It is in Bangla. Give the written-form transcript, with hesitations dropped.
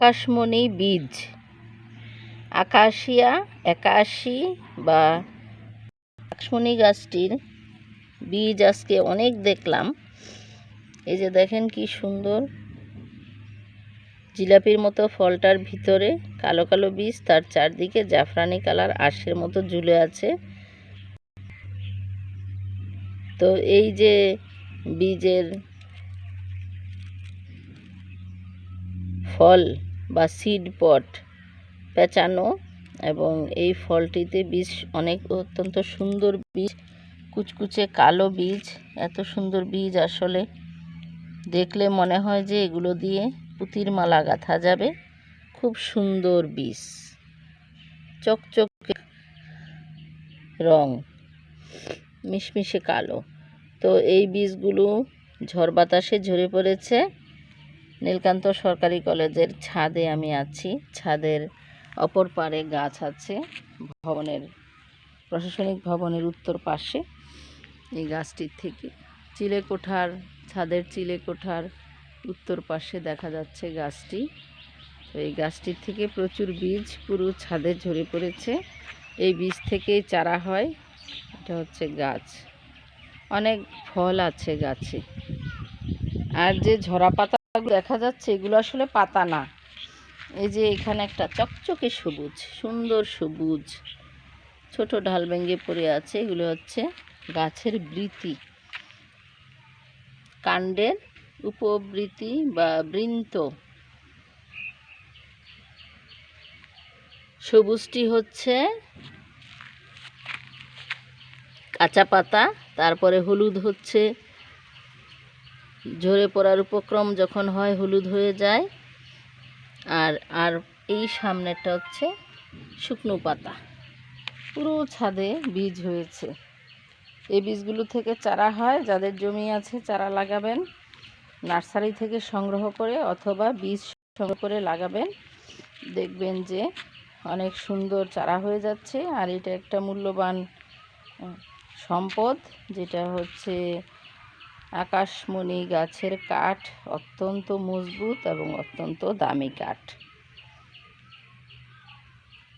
আকাশমণি বীজ, আকাশিয়া একাশি বা আকাশমণি গাছটির বীজ আজকে অনেক দেখলাম। এই যে দেখেন কি সুন্দর জিলাপির মতো ফলটার ভিতরে কালো কালো বীজ, তার চারদিকে জাফরানি কালার আঁশের মতো ঝুলে আছে। তো এই যে বীজের ফল বা সিড পট পেঁচানো, এবং এই ফলটিতে বীজ অনেক অত্যন্ত সুন্দর বীজ, কুচকুচে কালো বীজ। এত সুন্দর বীজ আসলে দেখলে মনে হয় যে এগুলো দিয়ে পুঁতির মালা গাঁথা যাবে। খুব সুন্দর বীজ, চকচকে রং, মিশমিশে কালো। তো এই বীজগুলো ঝড় বাতাসে ঝরে পড়েছে। নীলকান্ত সরকারি কলেজের ছাদে আমি আছি। ছাদের অপর পারে গাছ আছে, ভবনের প্রশাসনিক ভবনের উত্তর পাশে। এই গাছটির থেকে চিলেকোঠার ছাদের চিলেকোঠার উত্তর পাশে দেখা যাচ্ছে গাছটি। তো এই গাছটির থেকে প্রচুর বীজ পুরো ছাদে ঝরে পড়েছে। এই বীজ থেকেই চারা হয়। এটা হচ্ছে গাছ, অনেক ফল আছে গাছে। আর যে ঝরা পাতা দেখা যাচ্ছে এগুলো আসলে পাতা না। এই যে এখানে একটা চকচকে সবুজ, সুন্দর সবুজ ছোট ঢাল ভেঙে পড়ে আছে। এগুলো হচ্ছে গাছের বৃতি, কাণ্ডের উপবৃতি বা বৃন্ত। সবুজটি হচ্ছে কাঁচা পাতা, তারপরে হলুদ হচ্ছে ঝরে পড়ার উপক্রম যখন হয় হলুদ হয়ে যায়। আর আর এই সামনেটা হচ্ছে শুকনো পাতা। পুরো ছাদে বীজ হয়েছে। এই বীজগুলো থেকে চারা হয়। যাদের জমি আছে চারা লাগাবেন, নার্সারি থেকে সংগ্রহ করে অথবা বীজ সংগ্রহ করে লাগাবেন। দেখবেন যে অনেক সুন্দর চারা হয়ে যাচ্ছে। আর এটা একটা মূল্যবান সম্পদ, যেটা হচ্ছে আকাশমণি গাছের কাঠ। অত্যন্ত মজবুত এবং অত্যন্ত দামি কাঠ।